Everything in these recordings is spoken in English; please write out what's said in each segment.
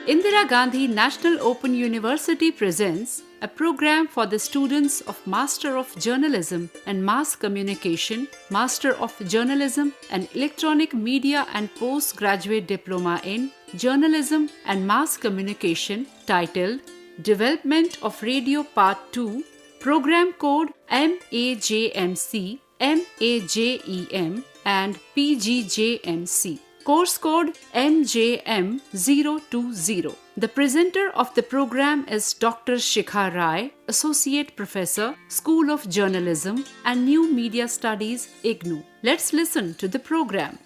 Indira Gandhi National Open University presents a program for the students of Master of Journalism and Mass Communication, Master of Journalism and Electronic Media and Postgraduate Diploma in Journalism and Mass Communication titled Development of Radio Part 2, Program Code MAJMC, MAJEM and PGJMC. Course code MJM020. The presenter of the program is Dr. Shikha Rai, Associate Professor, School of Journalism and New Media Studies, IGNOU. Let's listen to the program.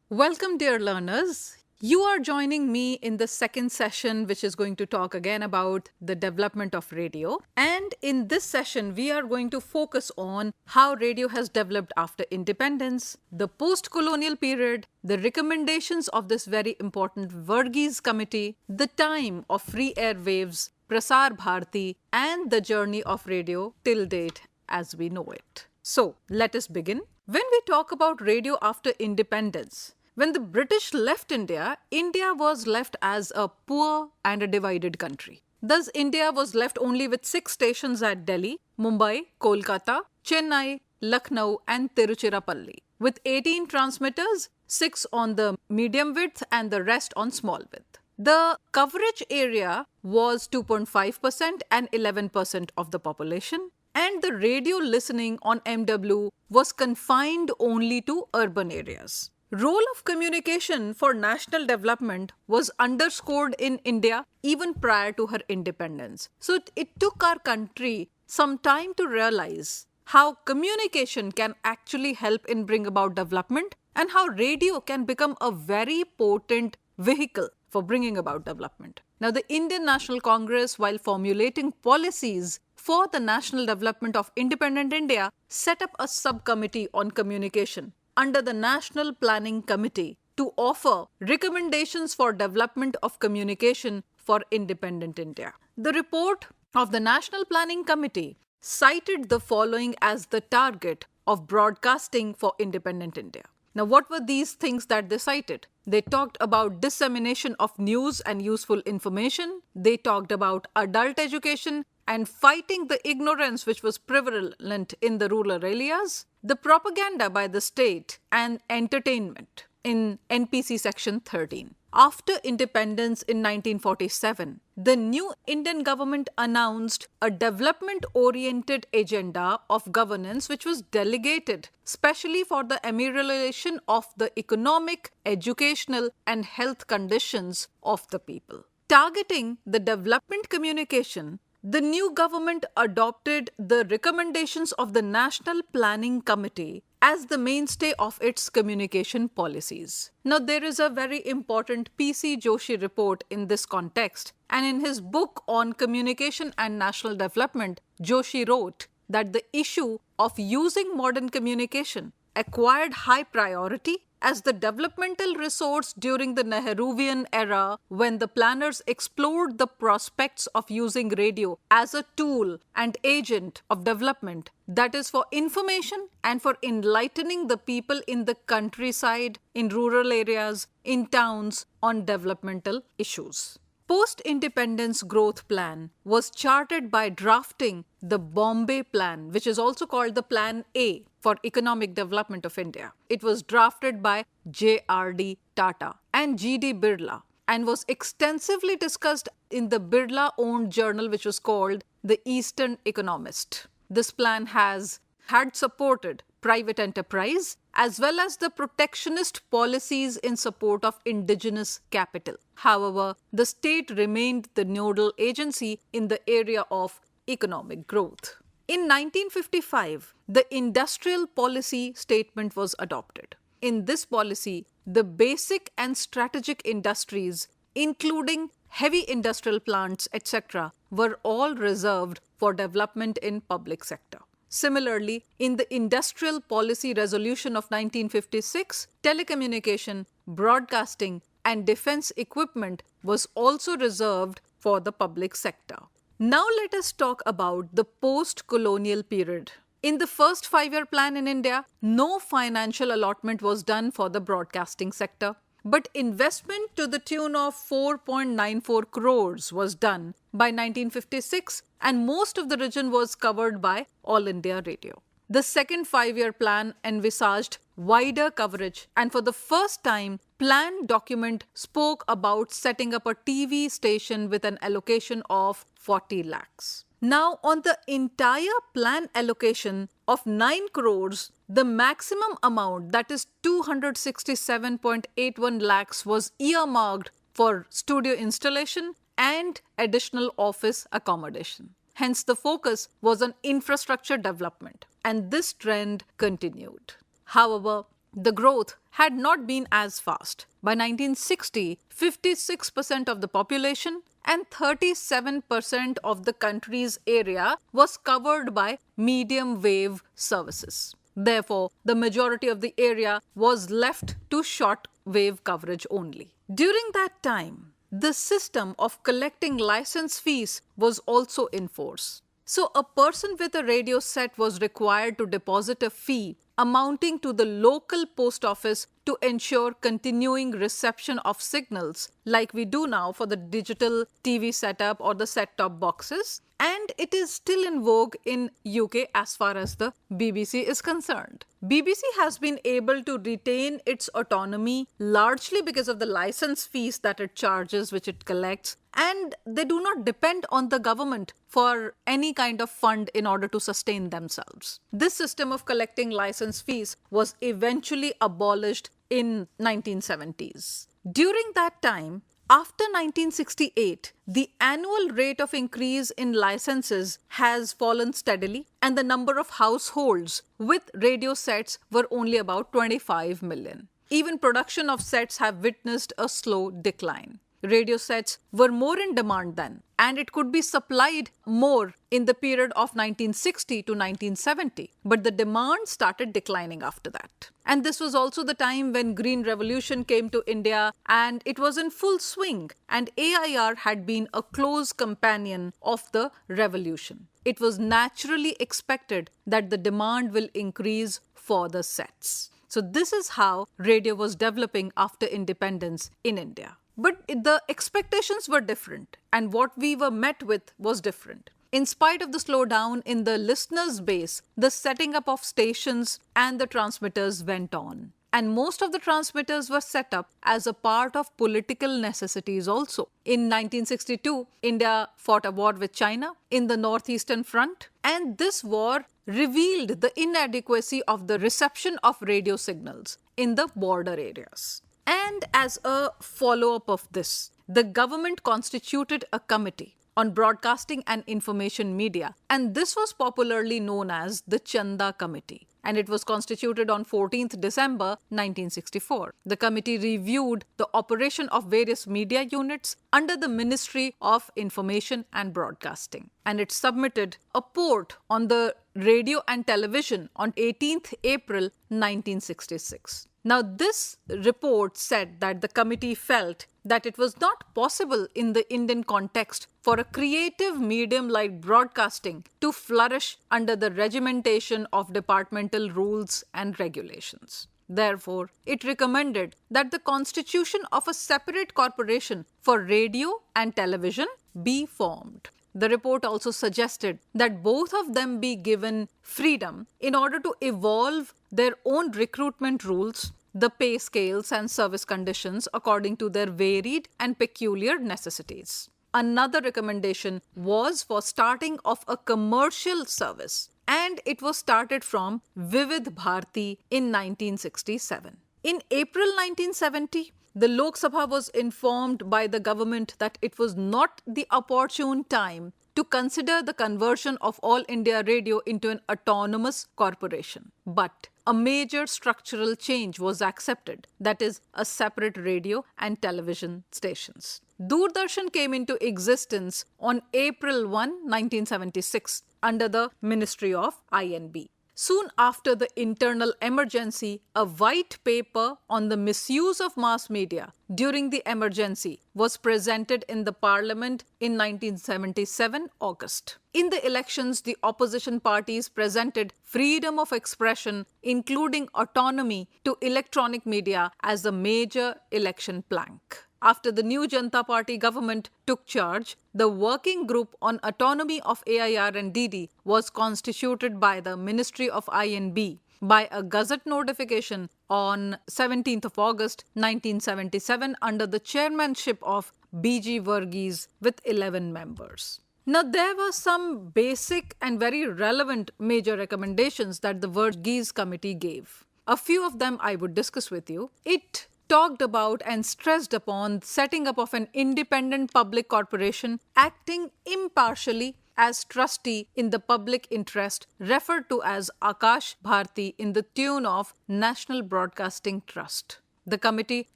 Welcome, dear learners. You are joining me in the second session, which is going to talk again about the development of radio. And in this session, we are going to focus on how radio has developed after independence, the post-colonial period, the recommendations of this very important Varghese Committee, the time of free airwaves, Prasar Bharati, and the journey of radio till date as we know it. So, let us begin. When we talk about radio after independence, when the British left India, India was left as a poor and a divided country. Thus, India was left only with 6 stations at Delhi, Mumbai, Kolkata, Chennai, Lucknow and Tiruchirappalli, with 18 transmitters, 6 on the medium width and the rest on small width. The coverage area was 2.5% and 11% of the population, and the radio listening on MW was confined only to urban areas. Role of communication for national development was underscored in India even prior to her independence. So it took our country some time to realize how communication can actually help in bring about development and how radio can become a very potent vehicle for bringing about development. Now, the Indian National Congress, while formulating policies for the national development of independent India, set up a subcommittee on communication under the National Planning Committee to offer recommendations for development of communication for independent India. The report of the National Planning Committee cited the following as the target of broadcasting for independent India. Now, what were these things that they cited? They talked about dissemination of news and useful information. They talked about adult education and fighting the ignorance which was prevalent in the rural areas, the propaganda by the state, and entertainment in NPC Section 13. After independence in 1947, the new Indian government announced a development-oriented agenda of governance which was delegated specially for the amelioration of the economic, educational, and health conditions of the people. Targeting the development communication, the new government adopted the recommendations of the National Planning Committee as the mainstay of its communication policies. Now, there is a very important P.C. Joshi report in this context, and in his book on communication and national development, Joshi wrote that the issue of using modern communication acquired high priority as the developmental resource during the Nehruvian era when the planners explored the prospects of using radio as a tool and agent of development, that is for information and for enlightening the people in the countryside, in rural areas, in towns on developmental issues. Post-independence growth plan was charted by drafting the Bombay Plan, which is also called the Plan A for economic development of India. It was drafted by J.R.D. Tata and G.D. Birla and was extensively discussed in the Birla-owned journal which was called The Eastern Economist. This plan had supported private enterprise as well as the protectionist policies in support of indigenous capital. However, the state remained the nodal agency in the area of economic growth. In 1955, the Industrial Policy Statement was adopted. in this policy, the basic and strategic industries, including heavy industrial plants, etc., were all reserved for development in public sector. Similarly, in the Industrial Policy Resolution of 1956, telecommunication, broadcasting, and defense equipment was also reserved for the public sector. Now let us talk about the post-colonial period. In the first five-year plan in India, no financial allotment was done for the broadcasting sector, but investment to the tune of 4.94 crores was done by 1956, and most of the region was covered by All India Radio. The second five-year plan envisaged wider coverage, and for the first time, plan document spoke about setting up a TV station with an allocation of 40 lakhs. Now, on the entire plan allocation of 9 crores, the maximum amount, that is 267.81 lakhs, was earmarked for studio installation and additional office accommodation. Hence, the focus was on infrastructure development, and this trend continued. However, the growth had not been as fast. By 1960, 56% of the population and 37% of the country's area was covered by medium wave services. Therefore, the majority of the area was left to short wave coverage only. During that time, the system of collecting license fees was also in force. So, a person with a radio set was required to deposit a fee amounting to the local post office to ensure continuing reception of signals, like we do now for the digital TV setup or the set-top boxes. And it is still in vogue in UK as far as the BBC is concerned. BBC has been able to retain its autonomy largely because of the license fees that it charges, which it collects, and they do not depend on the government for any kind of fund in order to sustain themselves. This system of collecting license fees was eventually abolished in 1970s. During that time, after 1968, the annual rate of increase in licenses has fallen steadily, and the number of households with radio sets were only about 25 million. Even production of sets have witnessed a slow decline. Radio sets were more in demand then, and it could be supplied more in the period of 1960 to 1970. But the demand started declining after that. And this was also the time when Green Revolution came to India, and it was in full swing, and AIR had been a close companion of the revolution. It was naturally expected that the demand will increase for the sets. So this is how radio was developing after independence in India. But the expectations were different, and what we were met with was different. In spite of the slowdown in the listeners' base, the setting up of stations and the transmitters went on. And most of the transmitters were set up as a part of political necessities also. In 1962, India fought a war with China in the northeastern front, and this war revealed the inadequacy of the reception of radio signals in the border areas. And as a follow-up of this, the government constituted a committee on broadcasting and information media, and this was popularly known as the Chanda Committee, and it was constituted on 14th December 1964. The committee reviewed the operation of various media units under the Ministry of Information and Broadcasting, and it submitted a report on the radio and television on 18th April 1966. Now, this report said that the committee felt that it was not possible in the Indian context for a creative medium like broadcasting to flourish under the regimentation of departmental rules and regulations. Therefore, it recommended that the constitution of a separate corporation for radio and television be formed. The report also suggested that both of them be given freedom in order to evolve their own recruitment rules, the pay scales and service conditions according to their varied and peculiar necessities. Another recommendation was for starting of a commercial service, and it was started from Vividh Bharati in 1967. In April 1970, the Lok Sabha was informed by the government that it was not the opportune time to consider the conversion of All India Radio into an autonomous corporation. But a major structural change was accepted, that is, a separate radio and television stations. Doordarshan came into existence on April 1, 1976, under the Ministry of INB. Soon after the internal emergency, a white paper on the misuse of mass media during the emergency was presented in the Parliament in 1977 August. In the elections, the opposition parties presented freedom of expression, including autonomy, to electronic media as a major election plank. After the new Janata Party government took charge, the working group on autonomy of AIR and DD was constituted by the Ministry of INB by a Gazette notification on 17th of August 1977 under the chairmanship of B.G. Varghese with 11 members. Now, there were some basic and very relevant major recommendations that the Varghese Committee gave. A few of them I would discuss with you. It talked about and stressed upon setting up of an independent public corporation acting impartially as trustee in the public interest, referred to as Akash Bharti in the tune of National Broadcasting Trust. The committee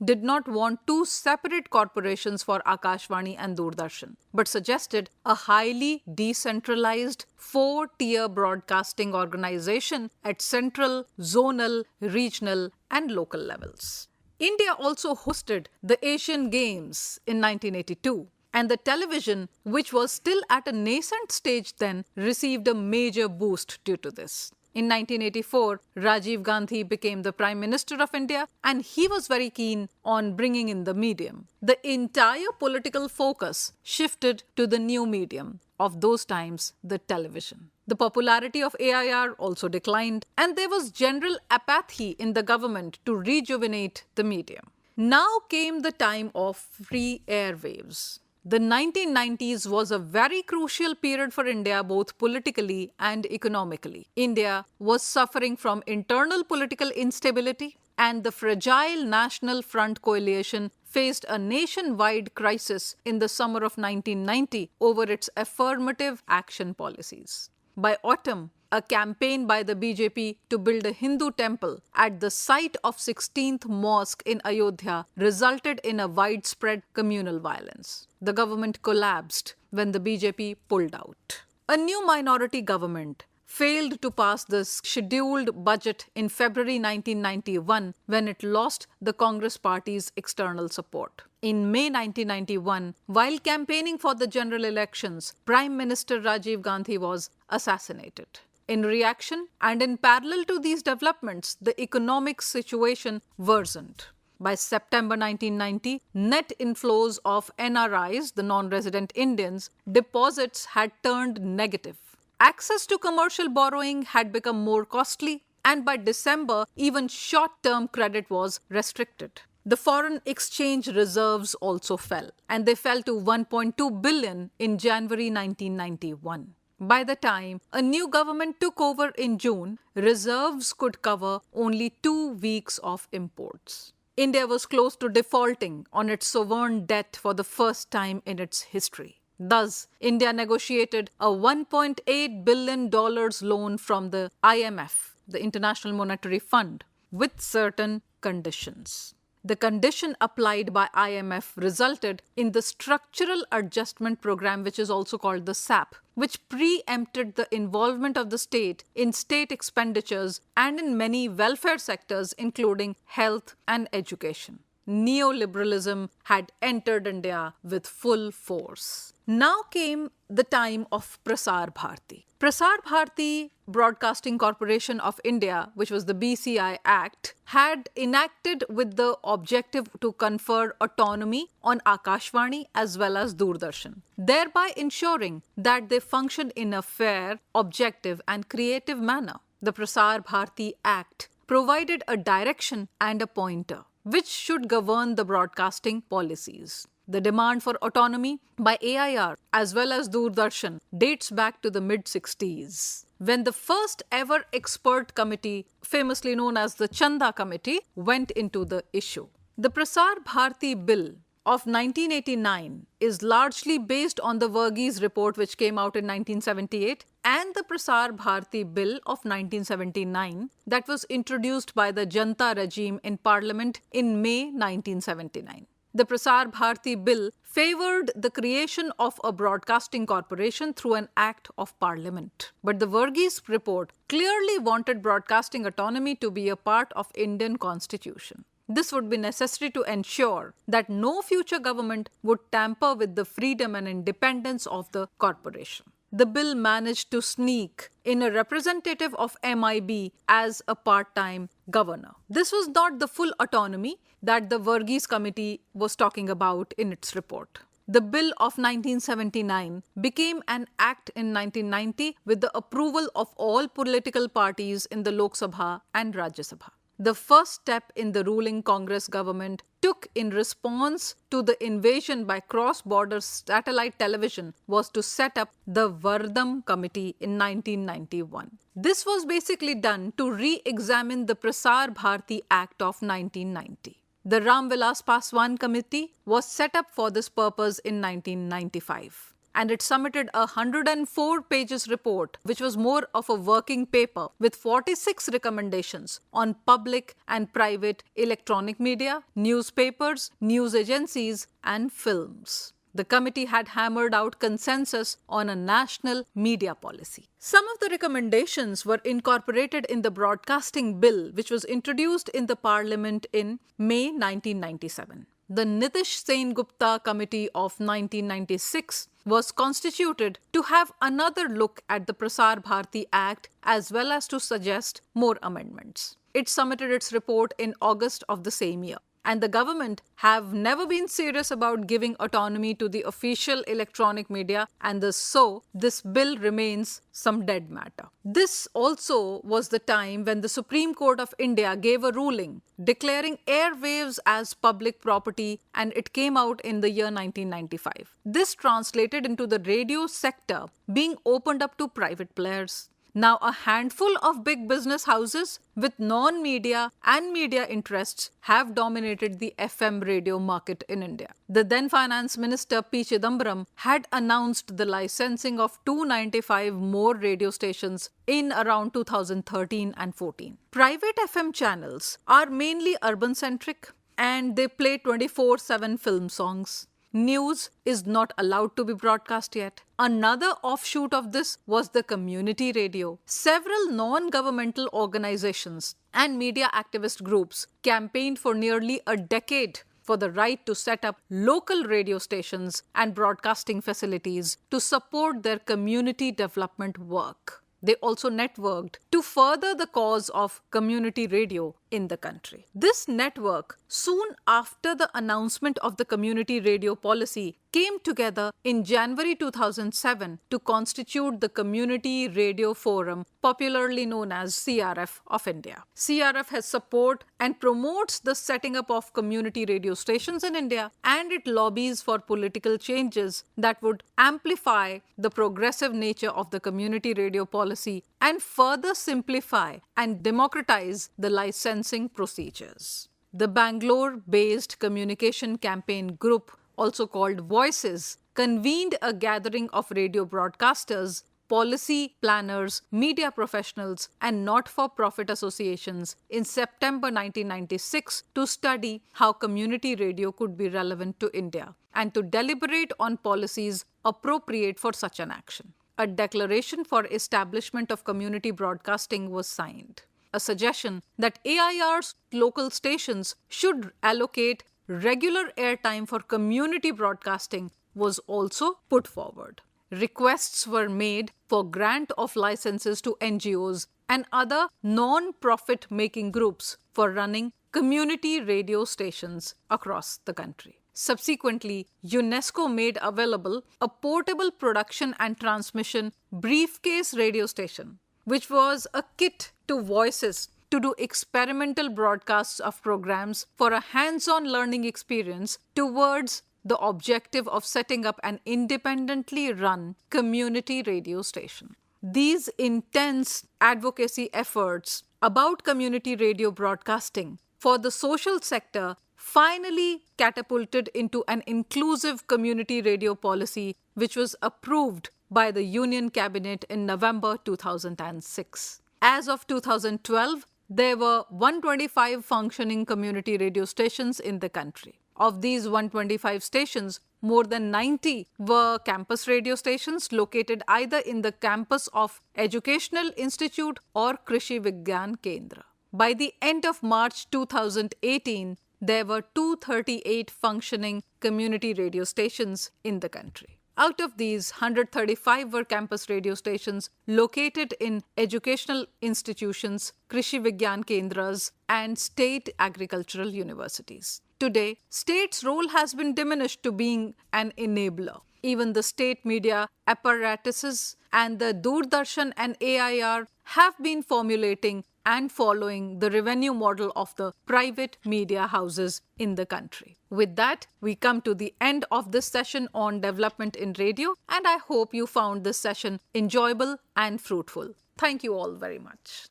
did not want two separate corporations for Akashvani and Doordarshan, but suggested a highly decentralized 4-tier broadcasting organization at central, zonal, regional, and local levels. India also hosted the Asian Games in 1982, and the television, which was still at a nascent stage then, received a major boost due to this. In 1984, Rajiv Gandhi became the Prime Minister of India, and he was very keen on bringing in the medium. The entire political focus shifted to the new medium of those times, the television. The popularity of AIR also declined, and there was general apathy in the government to rejuvenate the medium. Now came the time of free airwaves. The 1990s was a very crucial period for India, both politically and economically. India was suffering from internal political instability, and the fragile National Front coalition faced a nationwide crisis in the summer of 1990 over its affirmative action policies. By autumn, a campaign by the BJP to build a Hindu temple at the site of 16th Mosque in Ayodhya resulted in a widespread communal violence. The government collapsed when the BJP pulled out. A new minority government failed to pass the scheduled budget in February 1991 when it lost the Congress party's external support. In May 1991, while campaigning for the general elections, Prime Minister Rajiv Gandhi was assassinated. In reaction and in parallel to these developments, the economic situation worsened. By September 1990, net inflows of NRIs, the non-resident Indians, deposits had turned negative. Access to commercial borrowing had become more costly, and by December, even short-term credit was restricted. The foreign exchange reserves also fell, and they fell to 1.2 billion in January 1991. By the time a new government took over in June, reserves could cover only 2 weeks of imports. India was close to defaulting on its sovereign debt for the first time in its history. Thus, India negotiated a $1.8 billion loan from the IMF, the International Monetary Fund, with certain conditions. The condition applied by IMF resulted in the Structural Adjustment Program, which is also called the SAP, which preempted the involvement of the state in state expenditures and in many welfare sectors, including health and education. Neoliberalism had entered India with full force. Now came the time of Prasar Bharati. Prasar Bharati Broadcasting Corporation of India, which was the BCI Act, had enacted with the objective to confer autonomy on Akashvani as well as Doordarshan, thereby ensuring that they function in a fair, objective and creative manner. The Prasar Bharati Act provided a direction and a pointer which should govern the broadcasting policies. The demand for autonomy by AIR as well as Doordarshan dates back to the mid-60s, when the first ever expert committee, famously known as the Chanda Committee, went into the issue. The Prasar Bharati Bill of 1989 is largely based on the Varghese report, which came out in 1978, and the Prasar Bharati Bill of 1979 that was introduced by the Janta regime in Parliament in May 1979. The Prasar Bharati Bill favoured the creation of a broadcasting corporation through an Act of Parliament. But the Varghese report clearly wanted broadcasting autonomy to be a part of Indian Constitution. This would be necessary to ensure that no future government would tamper with the freedom and independence of the corporation. The bill managed to sneak in a representative of MIB as a part-time governor. This was not the full autonomy that the Varghese Committee was talking about in its report. The Bill of 1979 became an act in 1990 with the approval of all political parties in the Lok Sabha and Rajya Sabha. The first step in the ruling Congress government took in response to the invasion by cross-border satellite television was to set up the Vardham Committee in 1991. This was basically done to re-examine the Prasar Bharati Act of 1990. The Ram Vilas Paswan Committee was set up for this purpose in 1995. And it submitted a 104 pages report, which was more of a working paper with 46 recommendations on public and private electronic media, newspapers, news agencies, and films. The committee had hammered out consensus on a national media policy. Some of the recommendations were incorporated in the Broadcasting Bill, which was introduced in the Parliament in May 1997. The Nitish Sen Gupta Committee of 1996 was constituted to have another look at the Prasar Bharati Act as well as to suggest more amendments. It submitted its report in August of the same year. And the government have never been serious about giving autonomy to the official electronic media, and so this bill remains some dead matter. This also was the time when the Supreme Court of India gave a ruling declaring airwaves as public property, and it came out in the year 1995. This translated into the radio sector being opened up to private players. Now, a handful of big business houses with non-media and media interests have dominated the FM radio market in India. The then Finance Minister P. Chidambaram had announced the licensing of 295 more radio stations in around 2013 and 14. Private FM channels are mainly urban-centric and they play 24/7 film songs. News is not allowed to be broadcast yet. Another offshoot of this was the community radio. Several non-governmental organizations and media activist groups campaigned for nearly a decade for the right to set up local radio stations and broadcasting facilities to support their community development work. They also networked to further the cause of community radio in the country. This network, soon after the announcement of the community radio policy, came together in January 2007 to constitute the Community Radio Forum, popularly known as CRF of India. CRF has support and promotes the setting up of community radio stations in India, and it lobbies for political changes that would amplify the progressive nature of the community radio policy and further simplify and democratize the licensing procedures. The Bangalore-based communication campaign group, also called Voices, convened a gathering of radio broadcasters, policy planners, media professionals, and not-for-profit associations in September 1996 to study how community radio could be relevant to India and to deliberate on policies appropriate for such an action. A declaration for establishment of community broadcasting was signed. A suggestion that AIR's local stations should allocate regular airtime for community broadcasting was also put forward. Requests were made for grant of licenses to NGOs and other non-profit making groups for running community radio stations across the country. Subsequently, UNESCO made available a portable production and transmission briefcase radio station, which was a kit to Voices to do experimental broadcasts of programs for a hands-on learning experience towards the objective of setting up an independently run community radio station. These intense advocacy efforts about community radio broadcasting for the social sector finally catapulted into an inclusive community radio policy which was approved by the Union Cabinet in November 2006. As of 2012, there were 125 functioning community radio stations in the country. Of these 125 stations, more than 90 were campus radio stations located either in the campus of Educational Institute or Krishi Vigyan Kendra. By the end of March 2018, there were 238 functioning community radio stations in the country. Out of these, 135 were campus radio stations located in educational institutions, Krishi Vigyan Kendras, and state agricultural universities. Today, state's role has been diminished to being an enabler. Even the state media apparatuses and the Doordarshan and AIR have been formulating and following the revenue model of the private media houses in the country. With that, we come to the end of this session on development in radio, and I hope you found this session enjoyable and fruitful. Thank you all very much.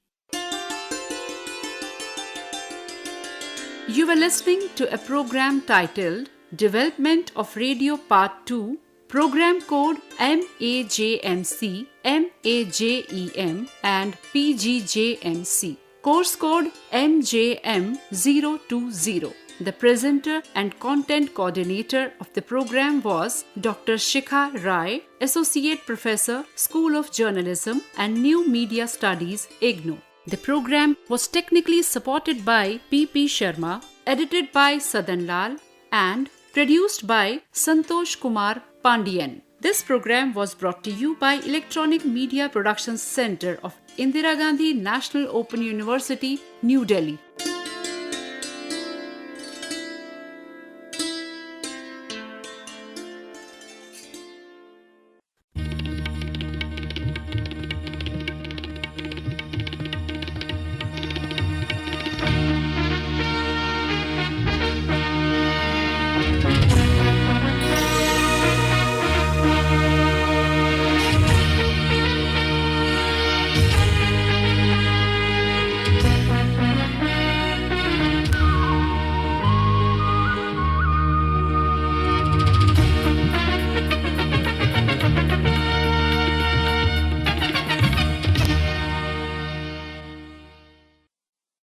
You were listening to a program titled Development of Radio Part 2, Program Code MAJMC, MAJEM and PGJMC, Course Code MJM020. The presenter and content coordinator of the program was Dr. Shikha Rai, Associate Professor, School of Journalism and New Media Studies, IGNOU. The program was technically supported by P.P. Sharma, edited by Sadan Lal, and produced by Santosh Kumar Pandian. This program was brought to you by Electronic Media Productions Center of Indira Gandhi National Open University, New Delhi.